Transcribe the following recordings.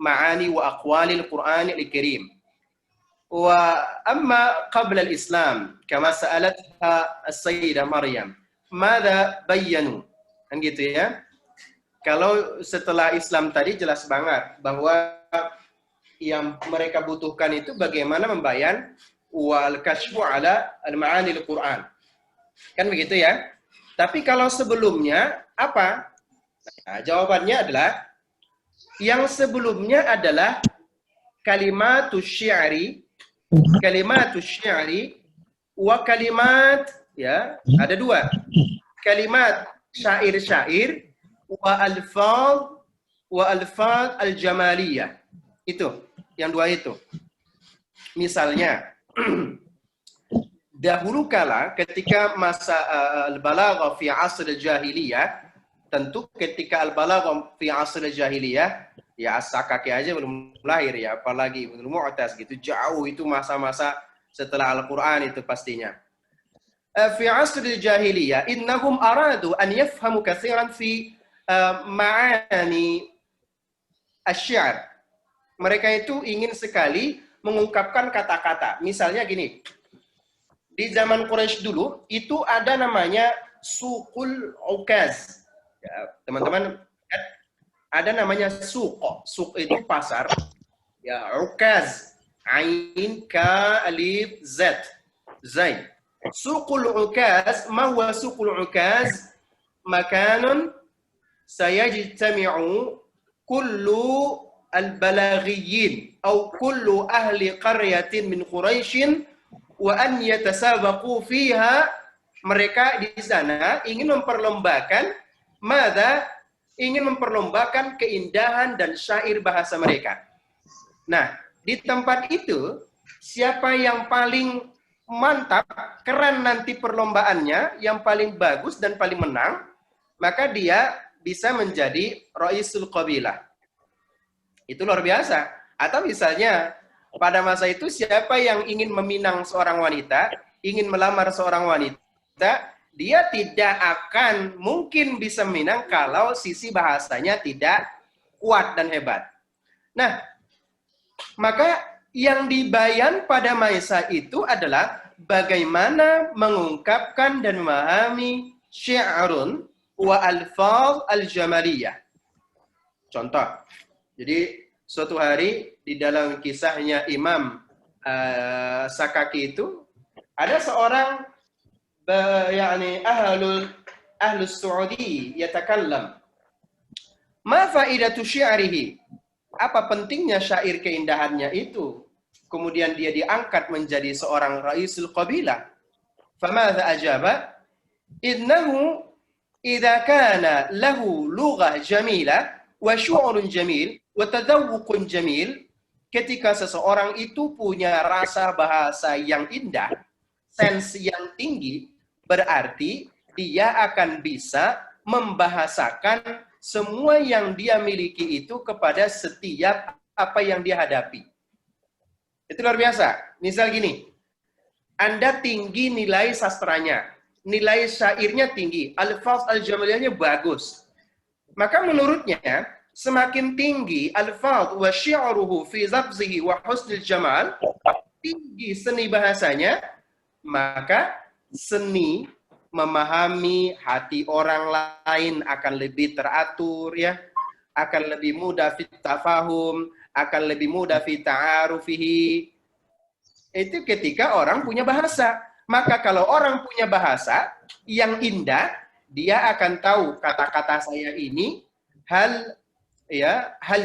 معاني وأقوال القرآن الكريم. وأما قبل الإسلام كما سألتها السيدة مريم ماذا بيّنوا, kan gitu ya. Kalau setelah Islam tadi jelas banget bahwa yang mereka butuhkan itu bagaimana membayan wal kashfu ala al-ma'ani al-Qur'an. Kan begitu ya. Tapi kalau sebelumnya apa? Nah, jawabannya adalah yang sebelumnya adalah kalimatus syi'ri wa kalimat, ya, ada dua. Kalimat syair-syair wa alfaz al-jamaliyah. Itu, yang dua itu. Misalnya dahulu kala ketika masa al-balaghah fi asr al-jahiliyah, tentu ketika al-balaghah fi asr al-jahiliyah, ya As-Sakaki aja belum lahir ya, apalagi Ibnu Mu'taz gitu, jauh itu masa-masa setelah Al-Qur'an itu pastinya. Fi asr al-jahiliyah innahum aradu an yafhamu katsiran fi ma'ani asy-syi'r. Mereka itu ingin sekali mengungkapkan kata-kata. Misalnya gini, di zaman Quraisy dulu itu ada namanya suqul ukaz. Ya, teman-teman, ada namanya suq. Suq itu pasar. Ya, ukaz. Ain ka alif z. Zain. Suqul ukaz, ma huwa suqul ukaz? Makanun sayajtami'u kullu al-balaghiyin atau kullu ahli qaryatin min Quraisyin wa an yatasabaqu fiha. Mereka di sana ingin memperlombakan ingin memperlombakan keindahan dan syair bahasa mereka. Nah, di tempat itu siapa yang paling mantap, keren nanti perlombaannya, yang paling bagus dan paling menang, maka dia bisa menjadi Raisul Qabilah. Itu luar biasa. Atau misalnya pada masa itu siapa yang ingin meminang seorang wanita, ingin melamar seorang wanita, dia tidak akan mungkin bisa meminang kalau sisi bahasanya tidak kuat dan hebat. Nah, maka yang dibayan pada masa itu adalah bagaimana mengungkapkan dan memahami syi'run wa alfaz al-jamaliyah. Contoh, jadi suatu hari di dalam kisahnya Imam Sakaki itu ada seorang ahlus Saudi yatakallam. Ma faidatu syi'rihi? Apa pentingnya syair keindahannya itu? Kemudian dia diangkat menjadi seorang Raisul Qabilah. Famadza ajaba? Innahu idza kana lahu lughah jamilah wa syu'run jamil wa tadawwuqun jamil, ketika seseorang itu punya rasa bahasa yang indah, sense yang tinggi, berarti dia akan bisa membahasakan semua yang dia miliki itu kepada setiap apa yang dia hadapi. Itu luar biasa. Misal gini, Anda tinggi nilai sastranya, nilai syairnya tinggi, alfaz al-jamaliyahnya bagus. Maka menurutnya, semakin tinggi alfaz wa syi'ruhu fi zabzihi wa husnil jamal, tinggi seni bahasanya, maka seni memahami hati orang lain akan lebih teratur, ya, akan lebih mudah fit tafahum, akan lebih mudah fit ta'arufihi. Itu ketika orang punya bahasa. Maka kalau orang punya bahasa yang indah, dia akan tahu kata-kata saya ini hal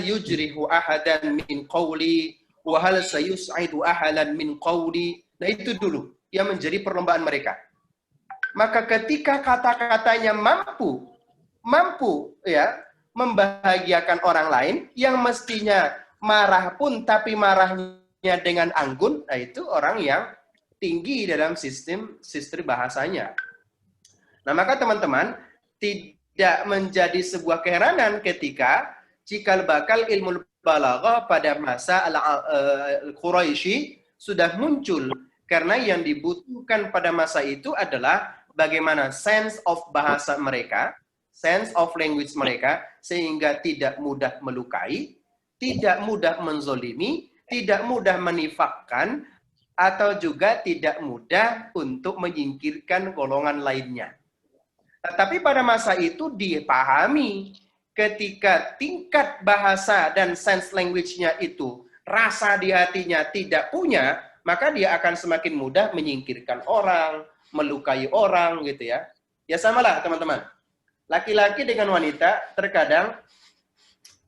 yujrihu ahadan min qawli wa hal sayus'idu ahalan min qawli. Nah, itu dulu yang menjadi perlombaan mereka. Maka ketika kata-katanya mampu ya membahagiakan orang lain, yang mestinya marah pun tapi marahnya dengan anggun, nah itu orang yang tinggi dalam sistem bahasanya. Nah, maka teman-teman, tidak menjadi sebuah keheranan ketika cikal bakal ilmu balaghah pada masa Al-Quraisy sudah muncul, karena yang dibutuhkan pada masa itu adalah bagaimana sense of bahasa mereka, sense of language mereka, sehingga tidak mudah melukai, tidak mudah menzolimi, tidak mudah menifakkan, atau juga tidak mudah untuk menyingkirkan golongan lainnya. Tetapi pada masa itu dipahami ketika tingkat bahasa dan sense language-nya itu rasa di hatinya tidak punya, maka dia akan semakin mudah menyingkirkan orang, melukai orang gitu ya. Ya samalah teman-teman. Laki-laki dengan wanita terkadang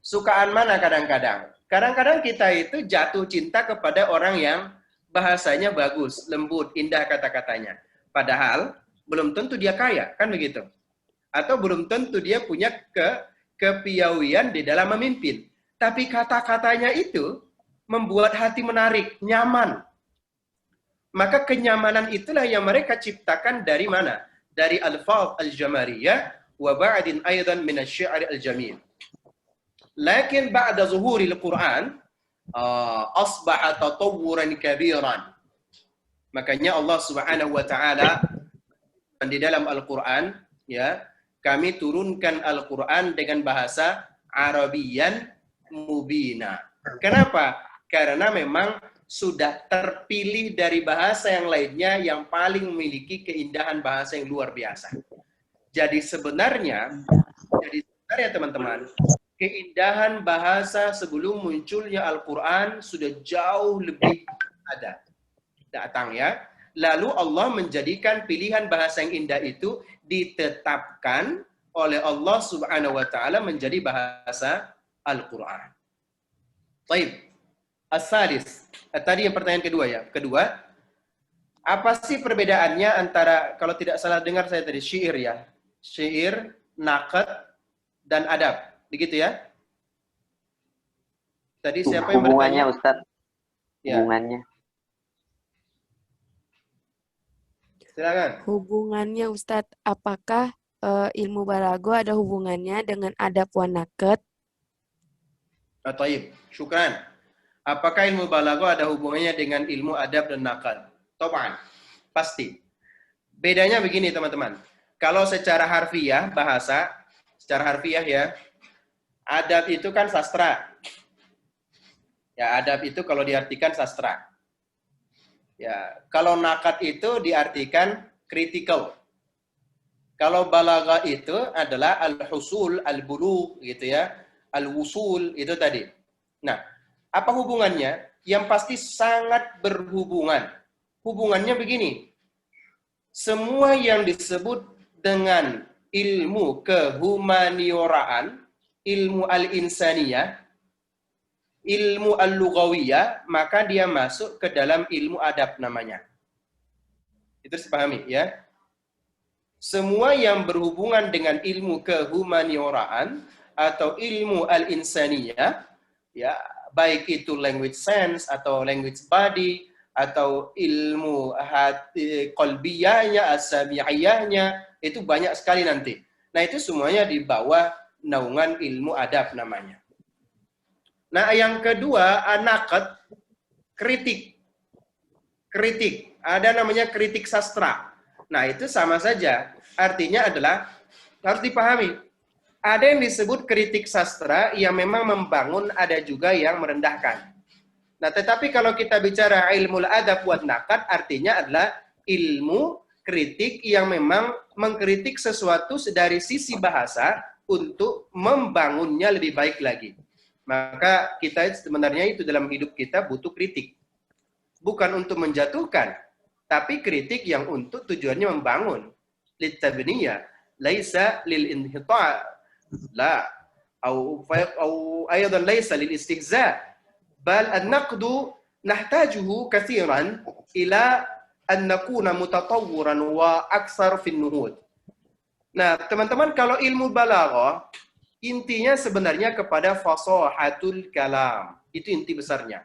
sukaan mana kadang-kadang. Kadang-kadang kita itu jatuh cinta kepada orang yang bahasanya bagus, lembut, indah kata-katanya. Padahal belum tentu dia kaya, kan begitu? Atau belum tentu dia punya kepiawaian di dalam memimpin. Tapi kata-katanya itu membuat hati menarik, nyaman. Maka kenyamanan itulah yang mereka ciptakan dari mana? Dari al-fadh al-jamariyah wa ba'din aidan min asy-syi'r al-jamil. Lakin ba'da zuhuril Qur'an asbaha tatawwuran kabiran. Makanya Allah Subhanahu wa taala di dalam Al-Qur'an ya, kami turunkan Al-Qur'an dengan bahasa Arabian mubina. Kenapa? Karena memang sudah terpilih dari bahasa yang lainnya yang paling memiliki keindahan bahasa yang luar biasa. Jadi sebenarnya teman-teman, keindahan bahasa sebelum munculnya Al-Quran sudah jauh lebih datang ya. Lalu Allah menjadikan pilihan bahasa yang indah itu ditetapkan oleh Allah Subhanahu wa taala menjadi bahasa Al-Quran. Baik. As-salis. Tadi yang pertanyaan kedua ya. Kedua, apa sih perbedaannya antara, kalau tidak salah dengar saya tadi, syair ya. Syair, naqd, dan adab. Begitu ya? Tadi siapa yang hubungannya bertanya? Ustadz? Ya. Hubungannya. Silakan. Hubungannya Ustadz, apakah ilmu balago ada hubungannya dengan adab wa naqd? Taib. Syukran. Apakah ilmu balago ada hubungannya dengan ilmu adab dan naqd? Topan. Pasti. Bedanya begini teman-teman. Kalau secara harfiah bahasa, secara harfiah ya, adab itu kan sastra. Ya, adab itu kalau diartikan sastra. Ya, kalau naqd itu diartikan critical. Kalau balagha itu adalah al-husul, al-bulugh gitu ya, al-wusul itu tadi. Nah, apa hubungannya? Yang pasti sangat berhubungan. Hubungannya begini. Semua yang disebut dengan ilmu kehumanioraan, ilmu al-insaniyah, ilmu al-lughawiyah, maka dia masuk ke dalam ilmu adab namanya. Itu dipahami ya. Semua yang berhubungan dengan ilmu kehumanioraan atau ilmu al-insaniyah, ya, baik itu language sense atau language body atau ilmu hati qalbiyahnya, as-sami'iyahnya, itu banyak sekali nanti. Nah, itu semuanya di bawah naungan ilmu adab namanya. Nah, yang kedua, naqd, kritik. Kritik, ada namanya kritik sastra. Nah, itu sama saja. Artinya adalah, harus dipahami, ada yang disebut kritik sastra yang memang membangun, ada juga yang merendahkan. Nah, tetapi kalau kita bicara ilmu adab wa naqd, artinya adalah ilmu kritik yang memang mengkritik sesuatu dari sisi bahasa untuk membangunnya lebih baik lagi. Maka kita sebenarnya itu dalam hidup kita butuh kritik. Bukan untuk menjatuhkan, tapi kritik yang untuk tujuannya membangun. Litabniyah, laisa lil inhita', la, au aidan laisa lil istihza'. Bal an-naqdu nahtajuhu katsiran ila an nakuna mutatawwiran wa aksar fi nuhud. Nah, teman-teman, kalau ilmu balaghah intinya sebenarnya kepada fasahatul kalam. Itu inti besarnya.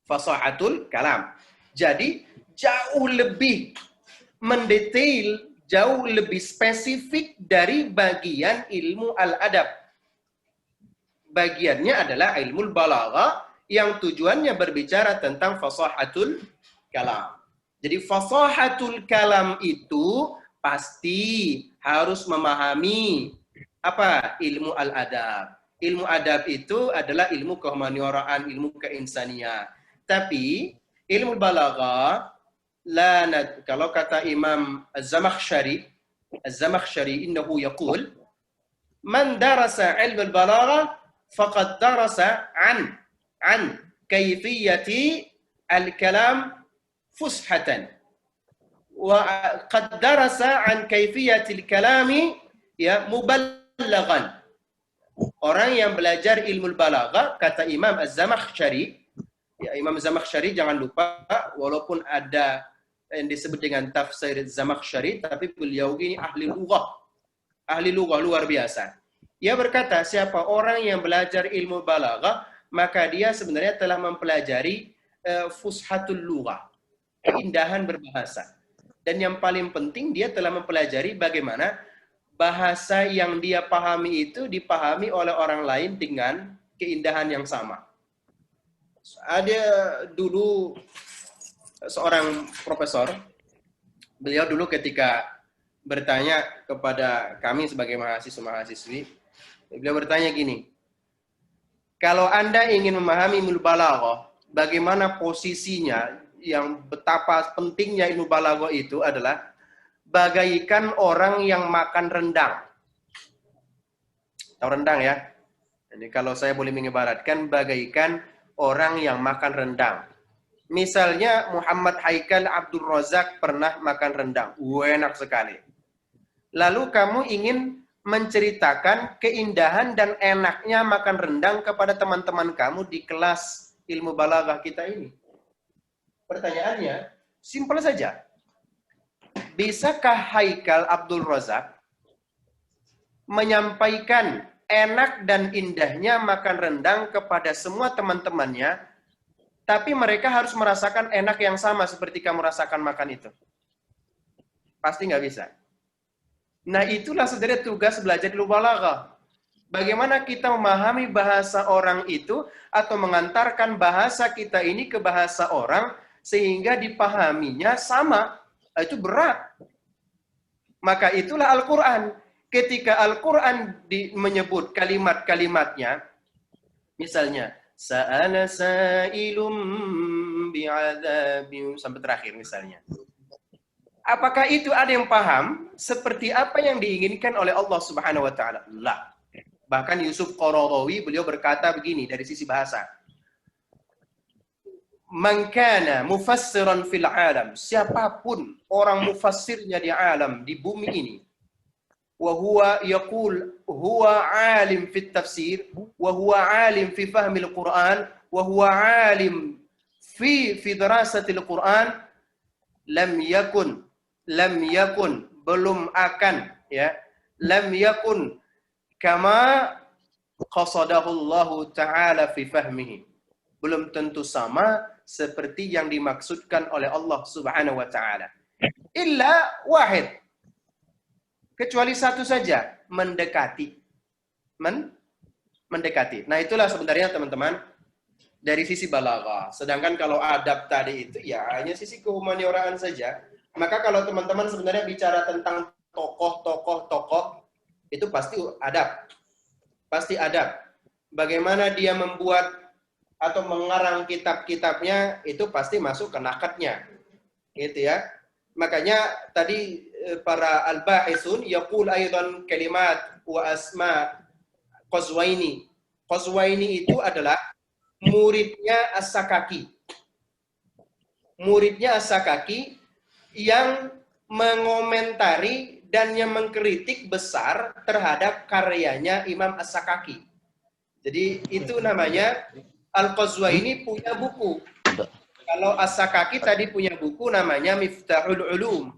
Fasahatul kalam. Jadi jauh lebih mendetail, jauh lebih spesifik dari bagian ilmu al-adab. Bagiannya adalah ilmu balaghah yang tujuannya berbicara tentang fasahatul kalam. Jadi fasahatul kalam itu pasti harus memahami apa? Ilmu al-adab. Ilmu adab itu adalah ilmu kehumanioraan, ilmu keinsanian. Tapi ilmu balaghah kalau kata Imam Az-Zamakhsyari innahu yaqul man darasa ilmu al-balaghah faqad darasa an kayfiyati al-kalam fushatan wa qad darasa an kayfiyati al-kalami ya mubalaghan. Orang yang belajar ilmu balaghah, kata Imam Az-Zamakhsyari, ya Imam Az-Zamakhsyari jangan lupa, walaupun ada yang disebut dengan tafsir Az-Zamakhsyari, tapi beliau ini ahli lughah luar biasa. Ia berkata, siapa orang yang belajar ilmu balaghah, maka dia sebenarnya telah mempelajari fushatul lughah, keindahan berbahasa. Dan yang paling penting, dia telah mempelajari bagaimana bahasa yang dia pahami itu dipahami oleh orang lain dengan keindahan yang sama. Ada dulu seorang profesor, beliau dulu ketika bertanya kepada kami sebagai mahasiswa-mahasiswi, beliau bertanya gini, kalau Anda ingin memahami ilmu balaghah, bagaimana posisinya, yang betapa pentingnya ilmu balaghah itu adalah bagaikan orang yang makan rendang. Tahu rendang ya? Jadi kalau saya boleh mengibaratkan bagaikan orang yang makan rendang. Misalnya Muhammad Haikal Abdul Razak pernah makan rendang. Enak sekali. Lalu kamu ingin menceritakan keindahan dan enaknya makan rendang kepada teman-teman kamu di kelas ilmu balaghah kita ini. Pertanyaannya, simpel saja. Bisakah Haikal Abdul Razak menyampaikan enak dan indahnya makan rendang kepada semua teman-temannya, tapi mereka harus merasakan enak yang sama seperti kamu rasakan makan itu? Pasti nggak bisa. Nah, itulah sebenarnya tugas belajar ilmu balaghah. Bagaimana kita memahami bahasa orang itu atau mengantarkan bahasa kita ini ke bahasa orang sehingga dipahaminya sama. Itu berat. Maka itulah Al-Quran. Ketika Al-Quran menyebut kalimat-kalimatnya, misalnya, Sa'ala sa'ilum bi'adzabim, sampai terakhir misalnya. Apakah itu ada yang paham seperti apa yang diinginkan oleh Allah Subhanahu wa Ta'ala? La. Bahkan Yusuf Qaradawi, beliau berkata begini dari sisi bahasa. Man kana mufassiran fil alam, siapapun orang mufassirnya di alam, di bumi ini, wa huwa yaqul huwa alim fit tafsir wa huwa alim fi fahmil Quran wa huwa alim fi dirasatil Quran, lam yakun belum akan, ya, lam yakun kama qasadahu Allah taala fi fahmihi, belum tentu sama seperti yang dimaksudkan oleh Allah Subhanahu wa Ta'ala. Illa wahid, kecuali satu saja, mendekati. Mendekati. Nah, itulah sebenarnya teman-teman dari sisi balaghah. Sedangkan kalau adab tadi itu ya hanya sisi kehumanioraan saja. Maka kalau teman-teman sebenarnya bicara tentang tokoh, itu pasti adab. Pasti adab. Bagaimana dia membuat atau mengarang kitab-kitabnya, itu pasti masuk ke nakatnya. Gitu ya. Makanya tadi para al-bahisun yaqul aidan kalimat wa asma Qazwaini. Qazwaini itu adalah muridnya As-Sakaki. Muridnya As-Sakaki yang mengomentari dan yang mengkritik besar terhadap karyanya Imam As-Sakaki. Jadi itu namanya Al-Qazwaini punya buku. Kalau As-Sakaki tadi punya buku namanya Miftahul Ulum.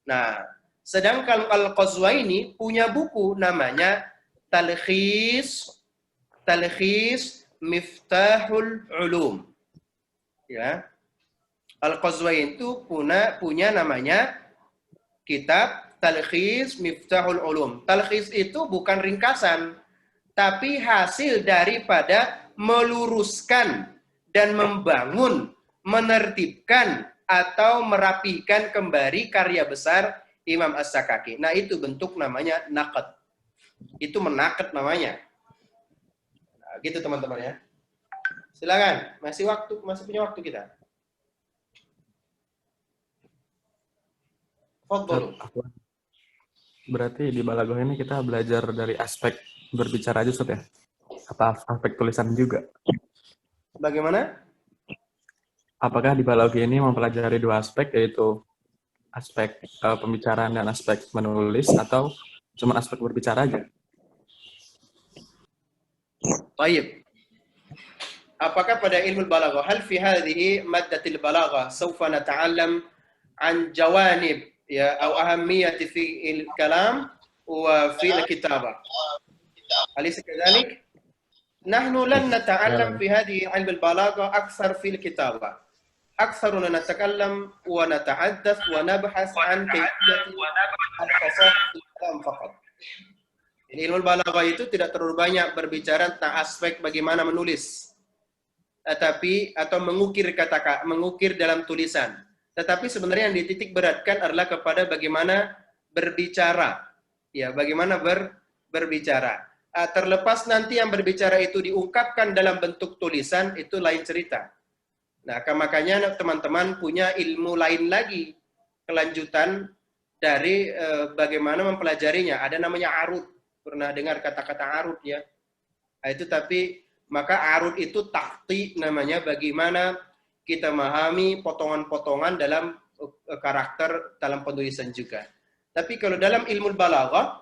Nah, sedangkan Al-Qazwaini punya buku namanya Talkhis Miftahul Ulum. Ya. Al-Qazwaini itu punya namanya kitab Talkhis Miftahul Ulum. Talkhis itu bukan ringkasan, tapi hasil daripada meluruskan dan membangun, menertibkan atau merapihkan kembali karya besar Imam As-Sakaki. Nah, itu bentuk namanya naqad. Itu menakat namanya. gitu teman-teman ya. Silakan, masih punya waktu kita. Fadhlu. Berarti di Balagoh ini kita belajar dari aspek berbicara aja, Ustaz ya? Apa aspek tulisan juga? Bagaimana? Apakah di Balagoh ini mempelajari dua aspek, yaitu aspek pembicaraan dan aspek menulis, atau cuma aspek berbicara aja? Baik. Apakah pada ilmu balaghah hal fi hadhihi maddatil balaghah sawfa nata'allam an jawanib ya atau ahammiyati fi al-kalam wa fi al-kitabah. أليس كذلك؟ نحن لن نتعلم في هذه علم البلاغة أكثر في الكتابة. أكثرنا نتكلم ونتحدث ونبحث عن كيفية الفصاحة في الكلام فقط. Ilmu balaghah itu tidak terlalu banyak berbicara tentang aspek bagaimana menulis, atau mengukir dalam tulisan. Tetapi sebenarnya yang dititik beratkan adalah kepada bagaimana berbicara, ya, bagaimana berbicara. Terlepas nanti yang berbicara itu diungkapkan dalam bentuk tulisan, itu lain cerita. Nah, makanya teman-teman punya ilmu lain lagi, kelanjutan dari bagaimana mempelajarinya. Ada namanya arud. Pernah dengar kata-kata arud ya? Nah, itu tapi maka arud itu takti namanya, bagaimana kita memahami potongan-potongan dalam karakter dalam penulisan juga. Tapi kalau dalam ilmu balaghah,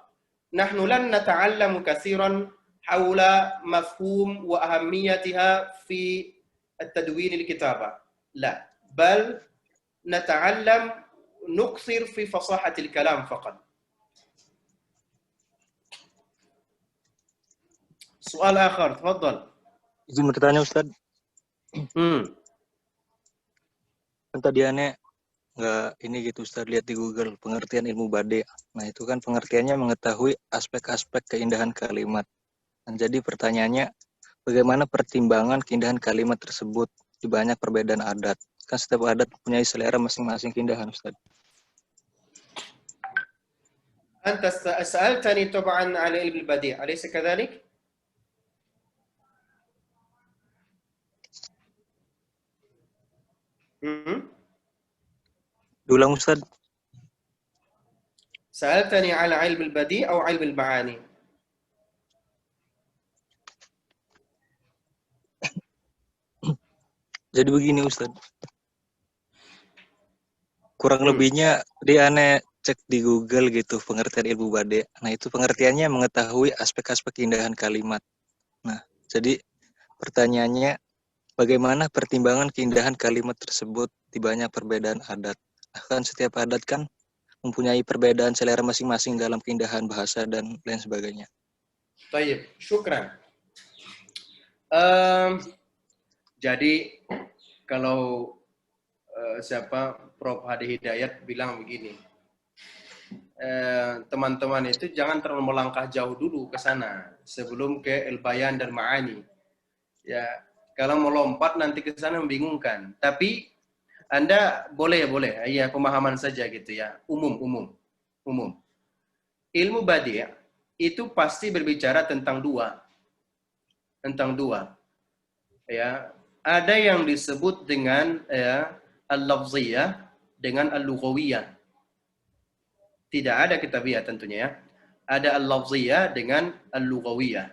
nahnu lan nata'allamu katsiran haula mafhum wa ahammiyatiha fi at-tadwin al-kitabah. La, bal nata'allam nuksir fi fasahati al-kalam faqat. Soal akhar, tafadhal. Izin bertanya Ustaz. Kan tadi aneh nggak ini gitu Ustaz, lihat di Google pengertian ilmu bade. Nah itu kan pengertiannya mengetahui aspek-aspek keindahan kalimat. Dan jadi pertanyaannya, bagaimana pertimbangan keindahan kalimat tersebut di banyak perbedaan adat? Kan setiap adat punya selera masing-masing keindahan Ustaz. Anta sa'altani tab'an 'ala ilmi al-badi', alaysa kadhalik? Diulang Ustaz. Sa'altani 'ala ilmi al-badi' atau ilmi al-ma'ani? Jadi begini Ustaz. Kurang lebihnya dia aneh cek di Google gitu pengertian ilmu bade. Nah itu pengertiannya mengetahui aspek-aspek keindahan kalimat. Nah jadi pertanyaannya, bagaimana pertimbangan keindahan kalimat tersebut di banyak perbedaan adat? Kan setiap adat kan mempunyai perbedaan selera masing-masing dalam keindahan bahasa dan lain sebagainya. Baik, syukran. Jadi kalau Prof. Hadi Hidayat bilang begini, teman-teman itu jangan terlalu melangkah jauh dulu ke sana sebelum ke Al-Bayan dan Ma'ani. Ya, kalau melompat nanti ke sana membingungkan. Tapi Anda boleh, ya pemahaman saja gitu ya, umum. Ilmu badi' itu pasti berbicara tentang dua. Ya, ada yang disebut dengan ya, al-lafziyah dengan al-lughawiyah. Tidak ada kitabiah tentunya ya. Ada al-lafziyah dengan al-lughawiyah.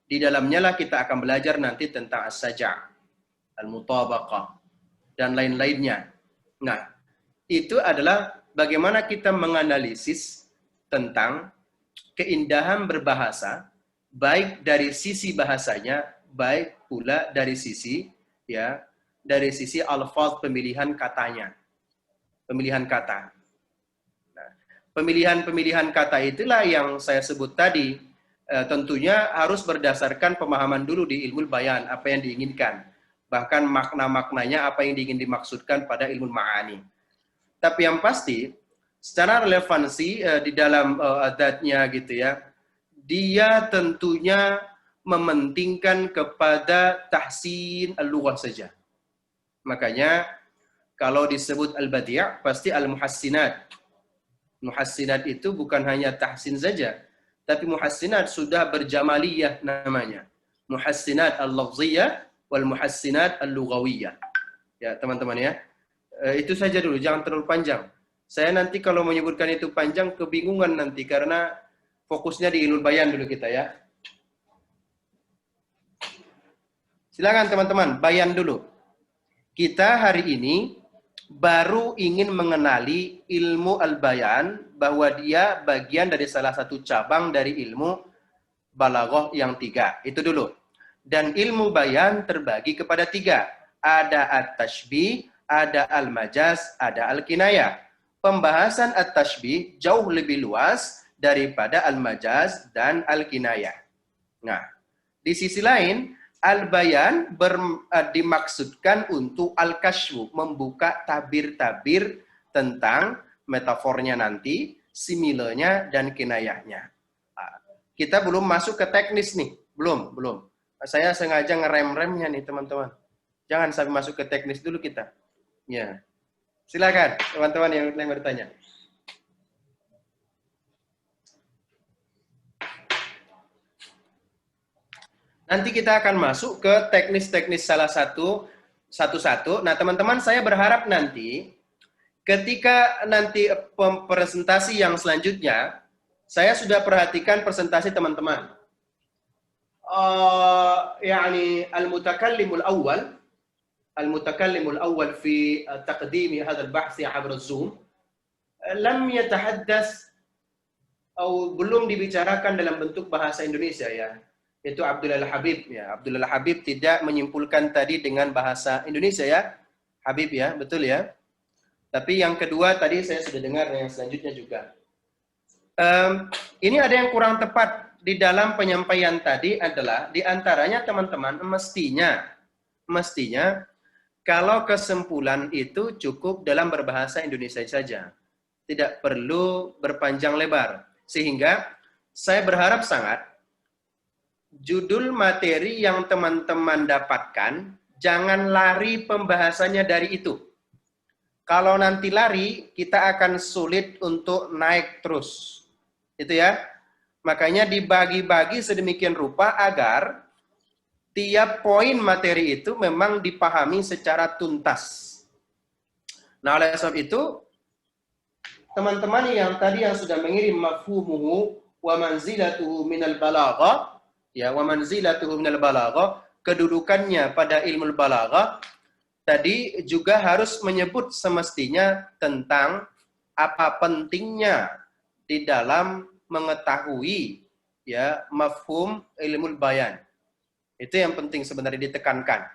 Di dalamnya lah kita akan belajar nanti tentang as-saja', al-mutabaqah, dan lain-lainnya. Nah, itu adalah bagaimana kita menganalisis tentang keindahan berbahasa, baik dari sisi bahasanya, baik pula dari sisi alfaz, pemilihan katanya. Pemilihan kata. Nah, pemilihan kata itulah yang saya sebut tadi, tentunya harus berdasarkan pemahaman dulu di ilmu bayan, apa yang diinginkan. Bahkan makna-maknanya apa yang ingin dimaksudkan pada ilmu ma'ani. Tapi yang pasti, secara relevansi di dalam adatnya gitu ya, dia tentunya mementingkan kepada tahsin al-lughah saja. Makanya kalau disebut al-badi' pasti al-muhassinat. Muhassinat itu bukan hanya tahsin saja, tapi muhassinat sudah berjamaliyah namanya. Muhassinat al-lafziyah wal muhassinat al-lughawiyah. Ya, teman-teman ya. Itu saja dulu, jangan terlalu panjang. Saya nanti kalau menyebutkan itu panjang kebingungan nanti karena fokusnya di ilmu bayan dulu kita ya. Silakan teman-teman, bayan dulu. Kita hari ini baru ingin mengenali ilmu al-bayan bahwa dia bagian dari salah satu cabang dari ilmu balaghah yang 3. Itu dulu. Dan ilmu bayan terbagi kepada 3. Ada at-tashbih, ada al-majaz, ada al-kinayah. Pembahasan at-tashbih jauh lebih luas daripada al-majaz dan al-kinayah. Nah, di sisi lain, al-bayan dimaksudkan untuk al-kashfu, membuka tabir-tabir tentang metafornya nanti, similenya, dan kinayahnya. Kita belum masuk ke teknis nih, belum. Saya sengaja ngerem-remnya nih teman-teman. Jangan sampai masuk ke teknis dulu kita. Ya, silakan teman-teman yang lain bertanya. Nanti kita akan masuk ke teknis-teknis salah satu-satu. Nah, teman-teman, saya berharap nanti ketika nanti presentasi yang selanjutnya, saya sudah perhatikan presentasi teman-teman. Yani al-mutakallimul awal fi taqdimi hadha al-bahth 'abra Zoom lam yatahaddas atau belum dibicarakan dalam bentuk bahasa Indonesia ya. Itu Abdullah Habib ya. Abdullah Habib tidak menyimpulkan tadi dengan bahasa Indonesia ya. Habib ya, betul ya. Tapi yang kedua tadi saya sudah dengar yang selanjutnya juga. Ini ada yang kurang tepat di dalam penyampaian tadi adalah di antaranya teman-teman mestinya kalau kesimpulan itu cukup dalam berbahasa Indonesia saja. Tidak perlu berpanjang lebar. Sehingga saya berharap sangat judul materi yang teman-teman dapatkan, jangan lari pembahasannya dari itu. Kalau nanti lari, kita akan sulit untuk naik terus. Itu ya. Makanya dibagi-bagi sedemikian rupa agar tiap poin materi itu memang dipahami secara tuntas. Nah, oleh sebab itu, teman-teman yang tadi yang sudah mengirim mafhumuhu wa manzilatuhu minal balaghah, ya, wa manzilatuhu minal balaghah, kedudukannya pada ilmu balaghah, tadi juga harus menyebut semestinya tentang apa pentingnya di dalam mengetahui ya mafhum ilmu bayan. Itu yang penting sebenarnya ditekankan.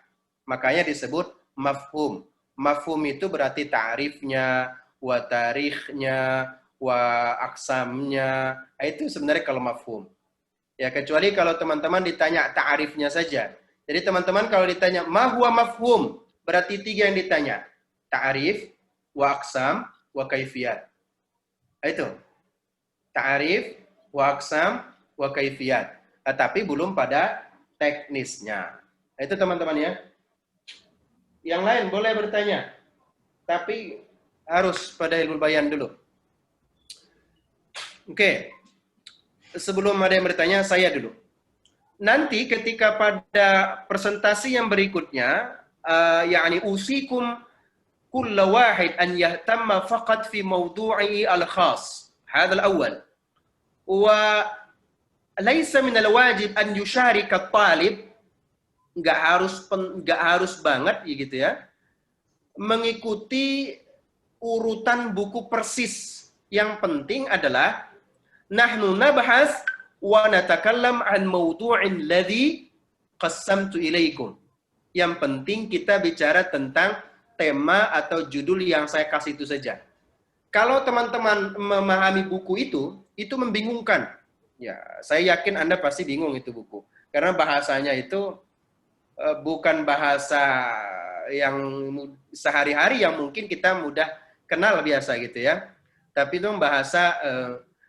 Makanya disebut mafhum. Mafhum itu berarti ta'rifnya, wa tarikhnya, wa aksamnya. Itu sebenarnya kalau mafhum. Ya, kecuali kalau teman-teman ditanya ta'arifnya saja. Jadi teman-teman kalau ditanya ma huwa mafhum, berarti 3 yang ditanya. Ta'arif, wa aksam, wa kaifiyat. Itu. Ta'arif, wa aksam, wa kaifiyat. Tapi belum pada teknisnya. Itu teman-teman ya. Yang lain boleh bertanya. Tapi harus pada ilmu bayan dulu. Oke. Sebelum ada yang bertanya, saya dulu. Nanti ketika pada presentasi yang berikutnya, yakni usikum kulla wahid an yahtamma faqat fi mawdu'i al-khas. Hadha al-awwal. Wa laysa min al-wajib an yusharika at-talib, enggak harus banget ya gitu ya. Mengikuti urutan buku persis. Yang penting adalah nahnu nabahas wa natakallam an mawdu'in ladzi qassamtu ilaikum. Yang penting kita bicara tentang tema atau judul yang saya kasih itu saja. Kalau teman-teman memahami buku itu membingungkan. Ya, saya yakin Anda pasti bingung itu buku. Karena bahasanya itu bukan bahasa yang sehari-hari yang mungkin kita mudah kenal biasa gitu ya. Tapi itu bahasa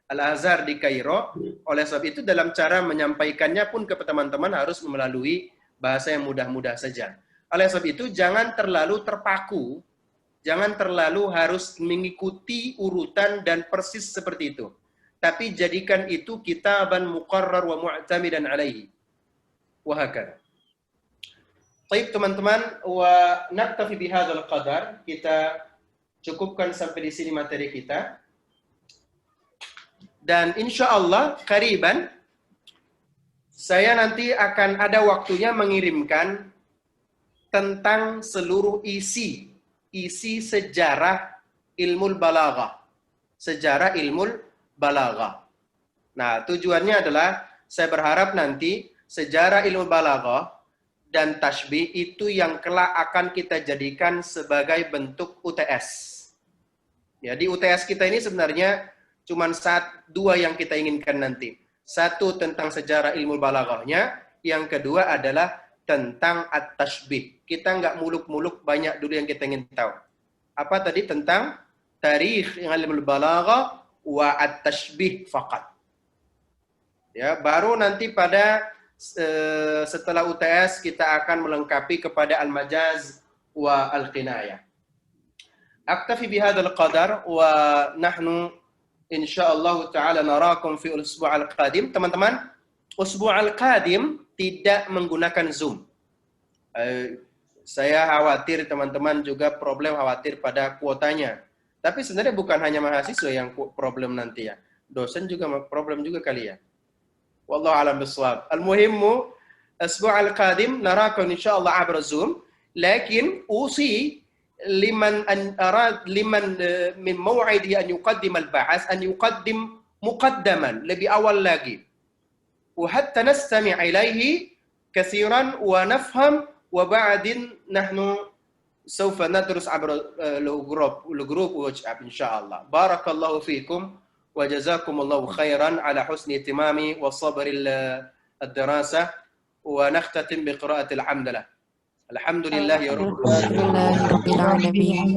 Al-Azhar di Kairo. Oleh sebab itu dalam cara menyampaikannya pun ke teman-teman harus melalui bahasa yang mudah-mudah saja. Oleh sebab itu jangan terlalu terpaku, jangan terlalu harus mengikuti urutan dan persis seperti itu. Tapi jadikan itu kitaban muqarrar wa mu'tamidan alaihi. wa hakadha. Baik teman-teman, wa naktafi bihadzal qadar. Kita cukupkan sampai di sini materi kita. Dan insya Allah kariban saya nanti akan ada waktunya mengirimkan tentang seluruh isi sejarah ilmu balaghah. Sejarah ilmu balaghah. Nah, tujuannya adalah saya berharap nanti sejarah ilmu balaghah dan tashbih itu yang kelak akan kita jadikan sebagai bentuk UTS. Ya, di UTS kita ini sebenarnya cuma dua yang kita inginkan nanti. Satu tentang sejarah ilmu balaghahnya, yang kedua adalah tentang at-tashbih. Kita nggak muluk-muluk, banyak dulu yang kita ingin tahu. Apa tadi? Tentang tarikh ilmu balaghah wa at-tashbih faqat. Ya, baru nanti pada setelah UTS kita akan melengkapi kepada al-majaz wa al-qinayah. Aktafi bihadzal qadar wa nahnu insyaallah taala narakum fi usbu' al-qadim. Teman-teman, usbu' al-qadim tidak menggunakan Zoom. Saya khawatir teman-teman juga khawatir pada kuotanya. Tapi sebenarnya bukan hanya mahasiswa yang problem nanti ya. Dosen juga problem juga kali ya. Wallahu a'lam bissawab. Al-muhimmu usbu' al-qadim narakum insyaallah abra Zoom, lakin usi liman min maw'idi an yuqaddim al-ba'as an yuqaddim muqaddaman lebih awal lagi. Wa hatta nastami' ilaihi katsiran wa nafham wa ba'din nahnu sawfa nadrus abra al-group WhatsApp insyaallah. Barakallahu fiikum. وجزاكم الله خيرا على حسن اهتمامي وصبر الدراسة ونختتم بقراءة الحمدلله. الحمد لله يا رب العالمين.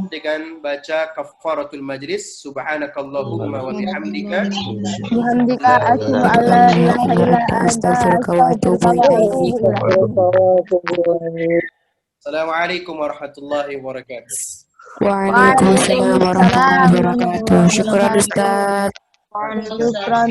Dengan baca kafaratul majlis. Subhanakallahumma wa bihamdika. Bihamdika asyhadu an la ilaha illa anta astaghfiruka wa atubu ilaik. Assalamualaikum warahmatullahi wabarakatuh. Waalaikumsalam warahmatullahi wabarakatuh. Syukran Ustaz. Syukran.